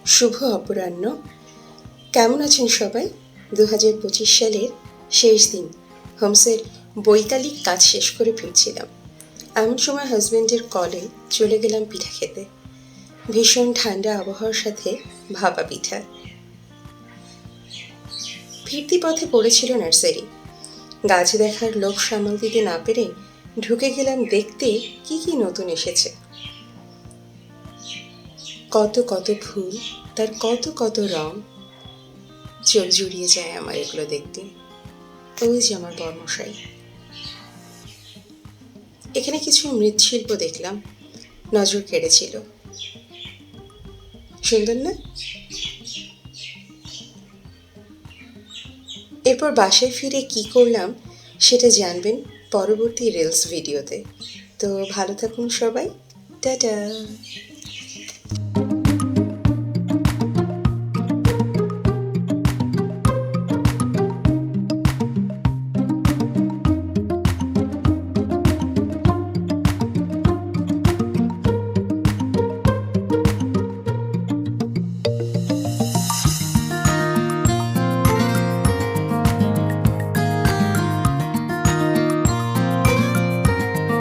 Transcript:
শুভ অপরাহ্ন। কেমন আছেন সবাই? 2025 সালের শেষ দিন। হোমসের বৈকালিক কাজ শেষ করে ফিরছিলাম। এমন সময় হাজব্যান্ডের কলে চলে গেলাম পিঠা খেতে। ভীষণ ঠান্ডা আবহাওয়ার সাথে ভাপা পিঠা। ফিরতি পথে পড়েছিল নার্সারি। গাছ দেখার লোভ সামাল দিতে না পেরে ঢুকে গেলাম দেখতে কি কি নতুন এসেছে। কত কত ফুল, তার কত কত রং। চোখ জুড়িয়ে যায় আমার এগুলো দেখতে। ওই যে আমার বর্মশাই। এখানে কিছু মৃৎশিল্প দেখলাম, নজর কেড়েছিল। সুন্দর না? এরপর বাসায় ফিরে কি করলাম সেটা জানবেন পরবর্তী রিলস ভিডিওতে। তো ভালো থাকুন সবাই। টাটা।